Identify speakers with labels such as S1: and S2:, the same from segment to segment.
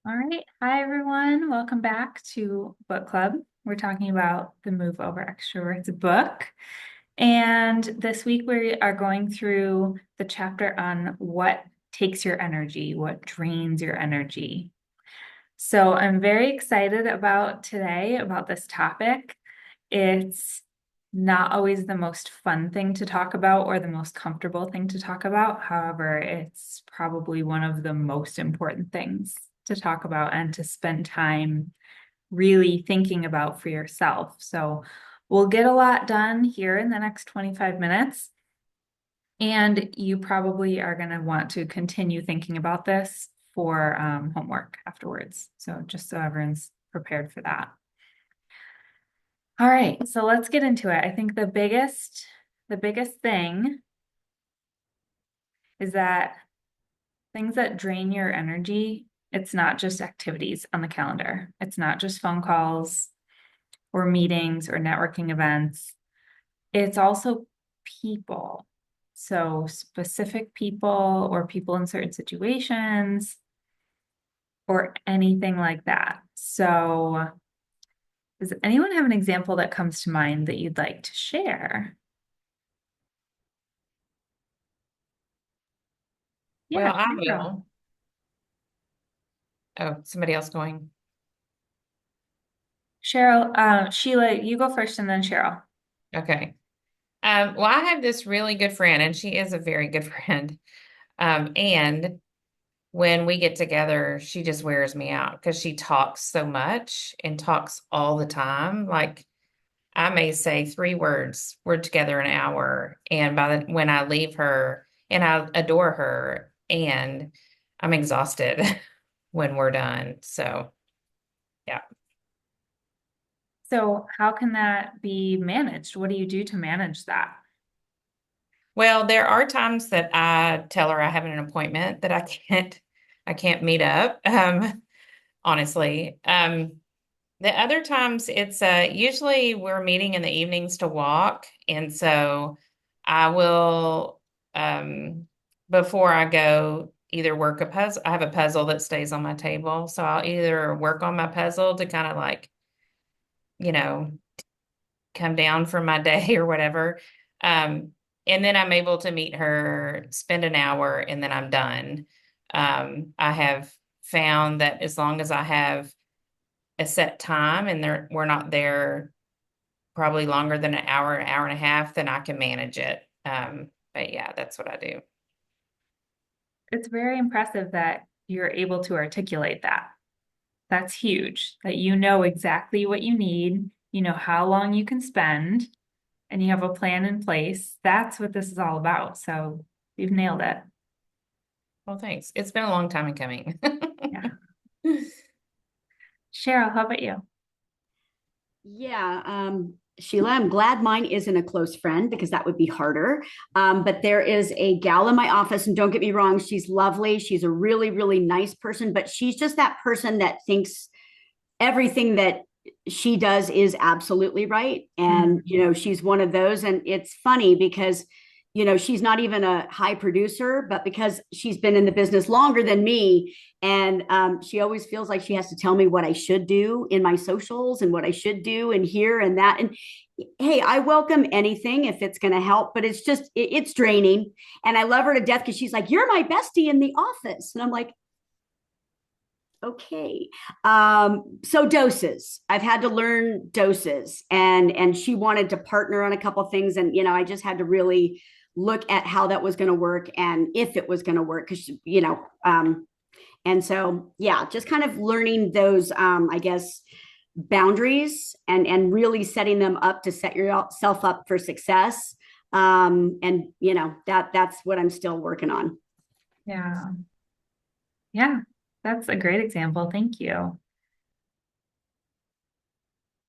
S1: All right. Hi, everyone. Welcome back to Book Club. We're talking about the Move Over Extroverts book. And this week we are going through the chapter on what takes your energy, what drains your energy. So I'm very excited about today, about this topic. It's not always the most fun thing to talk about or the most comfortable thing to talk about. However, it's probably one of the most important things to talk about and to spend time really thinking about for yourself. So we'll get a lot done here in the next 25 minutes. And you probably are going to want to continue thinking about this for homework afterwards. So just so everyone's prepared for that. All right, so let's get into it. I think the biggest thing is that things that drain your energy, it's not just activities on the calendar. It's not just phone calls or meetings or networking events. It's also people. So specific people or people in certain situations or anything like that. So does anyone have an example that comes to mind that you'd like to share? Yeah,
S2: Well, I
S1: Cheryl.
S2: will. Oh, somebody else going.
S1: Cheryl, Sheila, you go first and then Cheryl.
S2: Okay. Well, I have this really good friend, and she is a very good friend. And when we get together, she just wears me out because she talks so much and talks all the time. Like I may say three words, we're together an hour, and when I leave her, and I adore her, and I'm exhausted when we're done. So yeah.
S1: So how can that be managed? What do you do to manage that?
S2: Well, there are times that I tell her I have an appointment that I can't meet up. Honestly. The other times it's usually we're meeting in the evenings to walk, and so I will before I go either work a puzzle. I have a puzzle that stays on my table, so I'll either work on my puzzle to kind of like, you know, come down from my day or whatever. Um, and then I'm able to meet her, spend an hour, and then I'm done. I have found that as long as I have a set time and we're not there probably longer than an hour and a half, then I can manage it. But yeah, that's what I do.
S1: It's very impressive that you're able to articulate that. That's huge, that you know exactly what you need, you know how long you can spend, and you have a plan in place. That's what this is all about. So you've nailed it.
S2: Well, thanks. It's been a long time in coming.
S1: Yeah. Cheryl, how about you?
S3: Yeah, Sheila, I'm glad mine isn't a close friend because that would be harder. But there is a gal in my office, and don't get me wrong, she's lovely. She's a really, really nice person, but she's just that person that thinks everything that she does is absolutely right. And,
S1: Mhm.
S3: she's one of those. And it's funny because, she's not even a high producer, but because she's been in the business longer than me, and she always feels like she has to tell me what I should do in my socials and what I should do and here and that. And hey, I welcome anything if it's going to help, but it's draining. And I love her to death because she's like, "You're my bestie in the office." And I'm like, okay. So doses. I've had to learn doses, and she wanted to partner on a couple things, and I just had to really look at how that was going to work and if it was going to work, because and so yeah, just kind of learning those, I guess, boundaries, and really setting them up to set yourself up for success. And that's what I'm still working on.
S1: Yeah. Yeah. That's a great example. Thank you.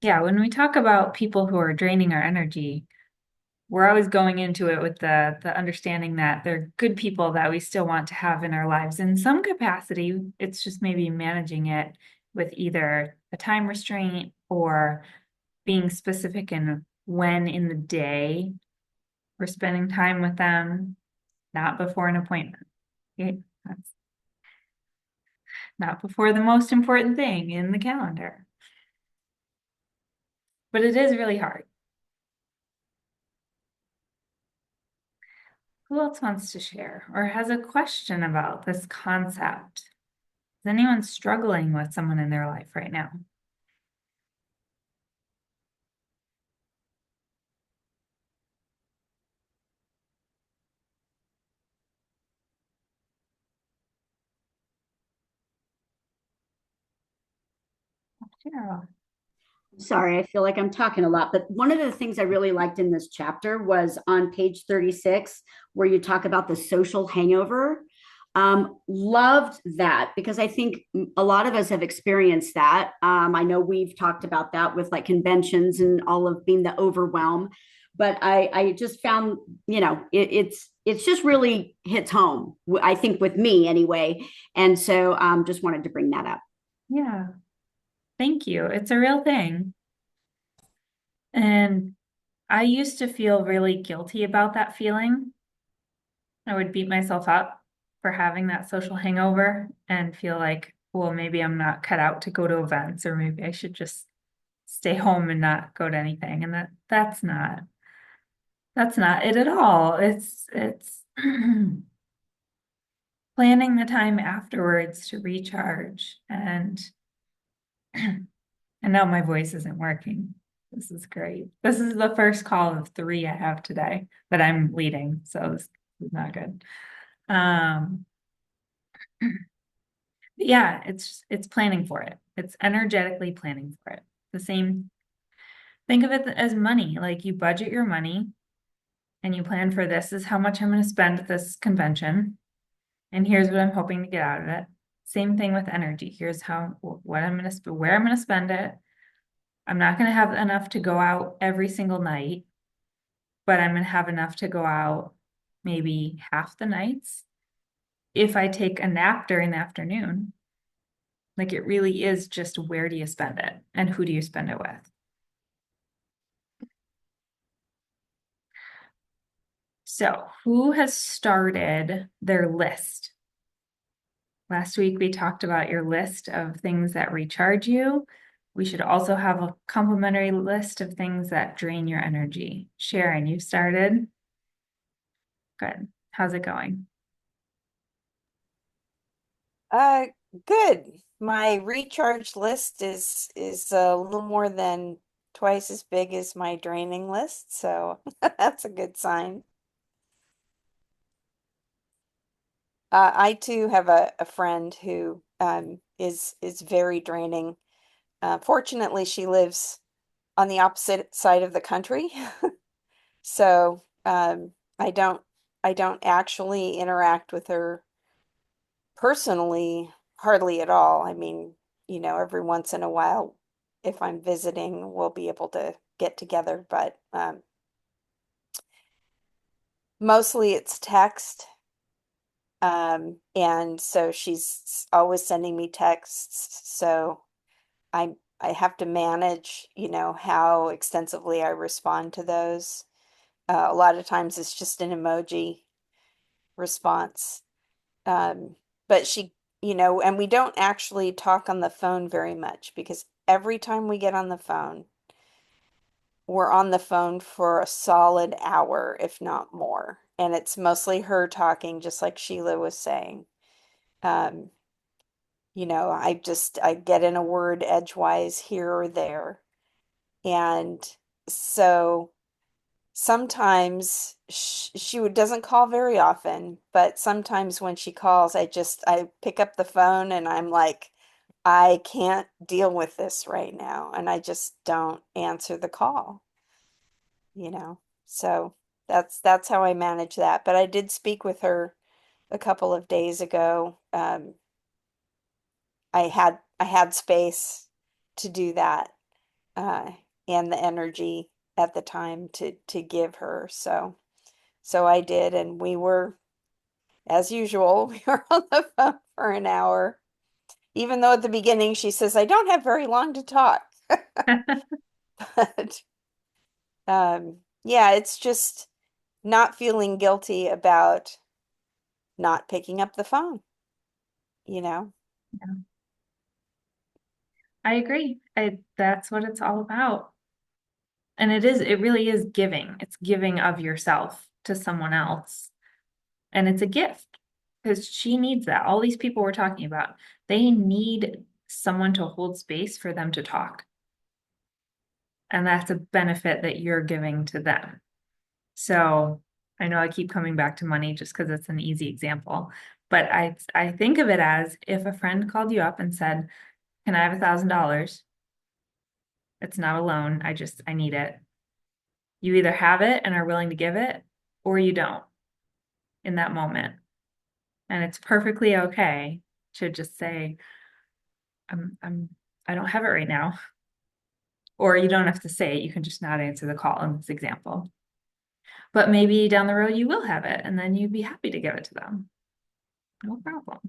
S1: Yeah. When we talk about people who are draining our energy, we're always going into it with the understanding that they're good people that we still want to have in our lives in some capacity. It's just maybe managing it with either a time restraint or being specific in when in the day we're spending time with them, not before an appointment. Okay? That's not before the most important thing in the calendar. But it is really hard. Who else wants to share or has a question about this concept? Is anyone struggling with someone in their life right now? Cheryl.
S3: Sorry, I feel like I'm talking a lot, but one of the things I really liked in this chapter was on page 36, where you talk about the social hangover. Loved that because I think a lot of us have experienced that. I know we've talked about that with like conventions and all of being the overwhelm, but I just found, it's just really hits home, I think, with me anyway. And so just wanted to bring that up.
S1: Yeah, thank you. It's a real thing. And I used to feel really guilty about that feeling. I would beat myself up for having that social hangover and feel like, well, maybe I'm not cut out to go to events, or maybe I should just stay home and not go to anything. And that's not it at all. It's planning the time afterwards to recharge. And I know my voice isn't working. This is great. This is the first call of three I have today that I'm leading, so this is not good. Um, yeah, it's planning for it. It's energetically planning for it. The same, think of it as money. Like you budget your money and you plan for this is how much I'm going to spend at this convention. And here's what I'm hoping to get out of it. Same thing with energy. Here's how what I'm going to spend, where I'm going to spend it. I'm not going to have enough to go out every single night, but I'm going to have enough to go out maybe half the nights. If I take a nap during the afternoon, like it really is just where do you spend it and who do you spend it with? So, who has started their list? Last week we talked about your list of things that recharge you. We should also have a complimentary list of things that drain your energy. Sharon, you started? Good. How's it going?
S4: Uh, Good. My recharge list is a little more than twice as big as my draining list, so that's a good sign. I too have a friend who is very draining. Fortunately, she lives on the opposite side of the country, so I don't actually interact with her personally, hardly at all. I mean, every once in a while, if I'm visiting, we'll be able to get together, but mostly it's text. And so she's always sending me texts. So I have to manage, how extensively I respond to those. A lot of times it's just an emoji response. Um, but and we don't actually talk on the phone very much because every time we get on the phone, we're on the phone for a solid hour, if not more. And it's mostly her talking, just like Sheila was saying. Um, I get in a word edgewise here or there. And so sometimes she doesn't call very often, but sometimes when she calls, I pick up the phone and I'm like, I can't deal with this right now, and I just don't answer the call, you know. So that's how I manage that. But I did speak with her a couple of days ago. I had space to do that, uh, and the energy at the time to give her. So I did, and we were, as usual, we were on the phone for an hour. Even though at the beginning she says, I don't have very long to talk. But yeah, it's just not feeling guilty about not picking up the phone, you know?
S1: I agree. That's what it's all about. And it really is giving. It's giving of yourself to someone else. And it's a gift because she needs that. All these people we're talking about, they need someone to hold space for them to talk. And that's a benefit that you're giving to them. So I know I keep coming back to money just because it's an easy example, but I think of it as if a friend called you up and said, "Can I have $1,000? It's not a loan. I need it." You either have it and are willing to give it, or you don't in that moment. And it's perfectly okay to just say, I don't have it right now. Or you don't have to say it. You can just not answer the call in this example. But maybe down the road you will have it, and then you'd be happy to give it to them. No problem.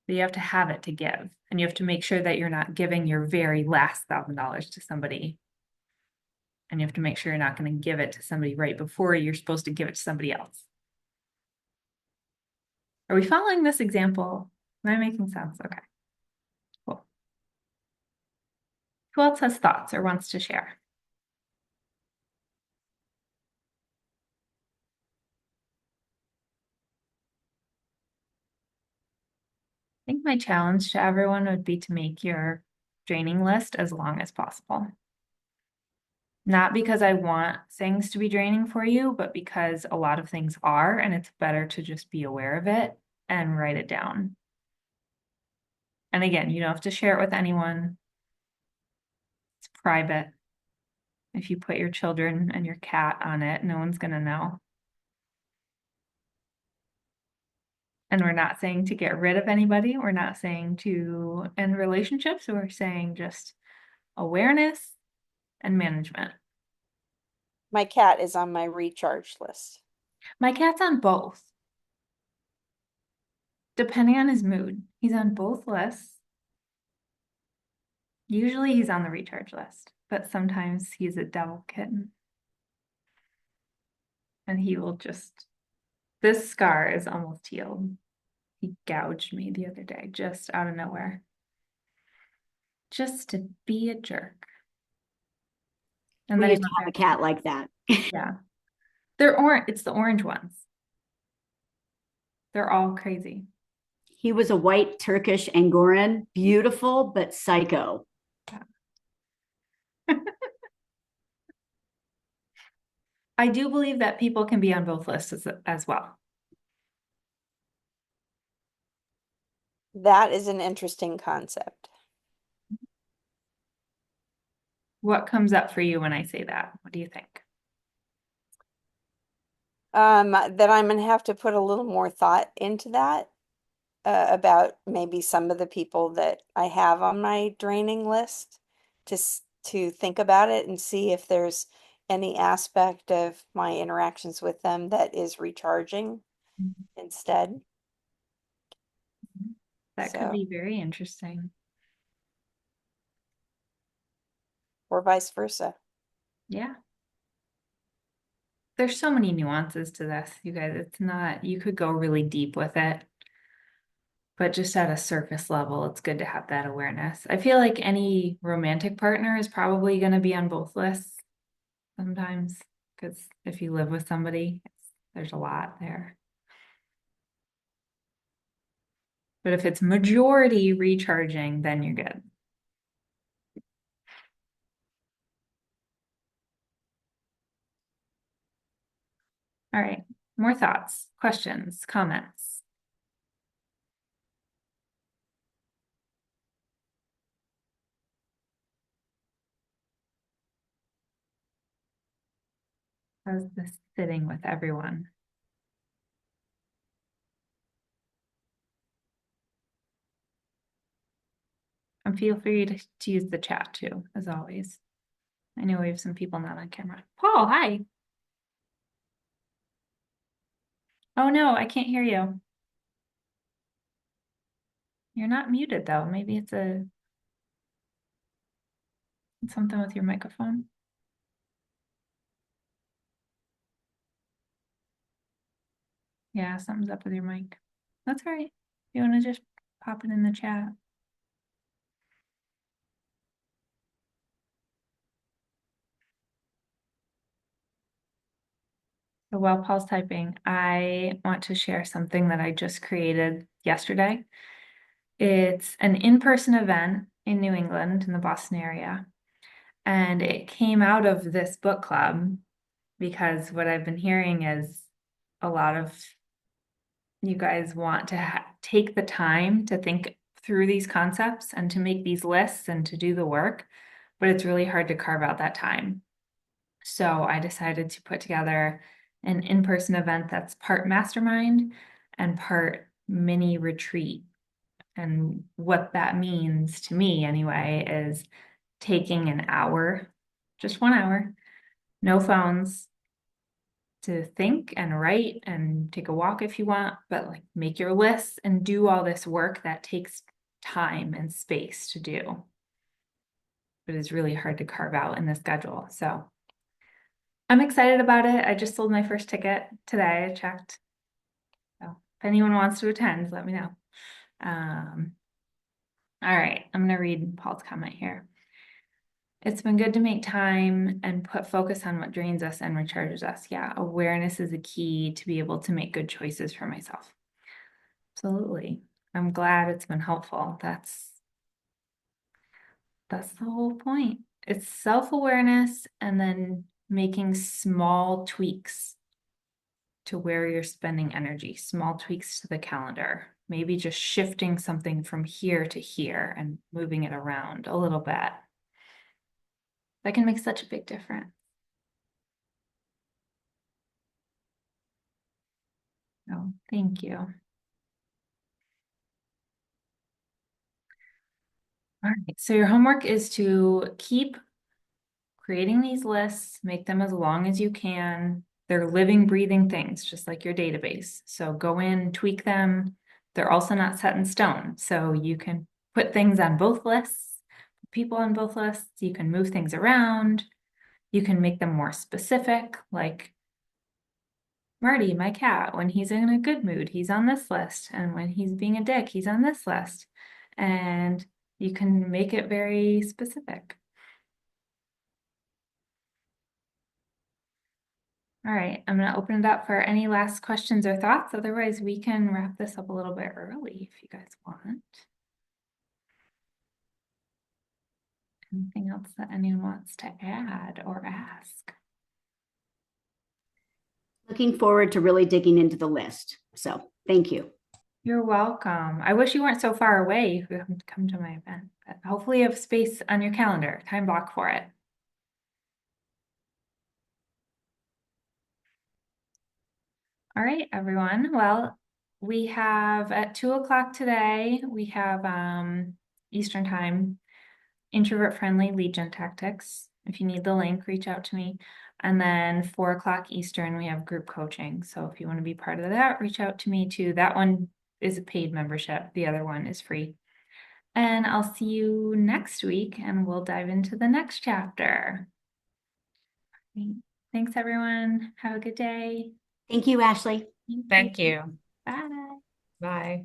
S1: But you have to have it to give. And you have to make sure that you're not giving your very last $1,000 to somebody. And you have to make sure you're not going to give it to somebody right before you're supposed to give it to somebody else. Are we following this example? Am I making sense? Okay, cool. Who else has thoughts or wants to share? I think my challenge to everyone would be to make your draining list as long as possible. Not because I want things to be draining for you, but because a lot of things are, and it's better to just be aware of it and write it down. And again, you don't have to share it with anyone. It's private. If you put your children and your cat on it, no one's going to know. And we're not saying to get rid of anybody. We're not saying to end relationships. We're saying just awareness and management.
S4: My cat is on my recharge list.
S1: My cat's on both, depending on his mood. He's on both lists. Usually he's on the recharge list, but sometimes he's a devil kitten. And he will just, this scar is almost healed. He gouged me the other day, just out of nowhere. Just to be a jerk. And
S3: We
S1: then he
S3: used to
S1: went
S3: have a
S1: back
S3: cat like that.
S1: yeah. They're orange, it's the orange ones. They're all crazy.
S3: He was a white Turkish Angoran, beautiful but psycho.
S1: Yeah. I do believe that people can be on both lists as well.
S4: That is an interesting concept.
S1: What comes up for you when I say that? What do you think?
S4: That I'm gonna have to put a little more thought into that, about maybe some of the people that I have on my draining list to think about it and see if there's any aspect of my interactions with them that is recharging instead.
S1: That could
S4: So,
S1: be very interesting.
S4: or vice versa.
S1: Yeah. There's so many nuances to this, you guys. It's not, you could go really deep with it, but just at a surface level, it's good to have that awareness. I feel like any romantic partner is probably going to be on both lists sometimes, because if you live with somebody, there's a lot there. But if it's majority recharging, then you're good. All right, more thoughts, questions, comments. How's this sitting with everyone? And feel free to use the chat too, as always. I know we have some people not on camera. Paul, hi. Oh no, I can't hear you. You're not muted though. Maybe it's something with your microphone. Yeah, something's up with your mic. That's all right. You want to just pop it in the chat. So while Paul's typing, I want to share something that I just created yesterday. It's an in-person event in New England in the Boston area. And it came out of this book club because what I've been hearing is a lot of you guys want to take the time to think through these concepts and to make these lists and to do the work, but it's really hard to carve out that time. So I decided to put together an in-person event that's part mastermind and part mini retreat. And what that means to me anyway is taking an hour, just 1 hour, no phones, to think and write and take a walk if you want, but like make your lists and do all this work that takes time and space to do. But it's really hard to carve out in the schedule. So I'm excited about it. I just sold my first ticket today. I checked. So if anyone wants to attend, let me know. All right, I'm going to read Paul's comment here. It's been good to make time and put focus on what drains us and recharges us. Yeah, awareness is a key to be able to make good choices for myself. Absolutely. I'm glad it's been helpful. That's the whole point. It's self-awareness and then making small tweaks to where you're spending energy, small tweaks to the calendar, maybe just shifting something from here to here and moving it around a little bit. That can make such a big difference. Oh, thank you. All right, so your homework is to keep creating these lists, make them as long as you can. They're living, breathing things, just like your database. So go in, tweak them. They're also not set in stone. So you can put things on both lists, people on both lists. You can move things around. You can make them more specific, like Marty, my cat, when he's in a good mood, he's on this list. And when he's being a dick, he's on this list. And you can make it very specific. All right, I'm going to open it up for any last questions or thoughts. Otherwise, we can wrap this up a little bit early if you guys want. Anything else that anyone wants to add or ask?
S3: Looking forward to really digging into the list. So thank you.
S1: You're welcome. I wish you weren't so far away. You could come to my event, but hopefully you have space on your calendar, time block for it. All right, everyone. Well, we have at 2 o'clock today, we have Eastern time, introvert friendly lead gen tactics. If you need the link, reach out to me. And then 4 o'clock Eastern, we have group coaching. So if you want to be part of that, reach out to me too. That one is a paid membership. The other one is free. And I'll see you next week and we'll dive into the next chapter. Thanks, everyone. Have a good day.
S3: Thank you, Ashley.
S2: Thank you.
S1: Bye.
S2: Bye.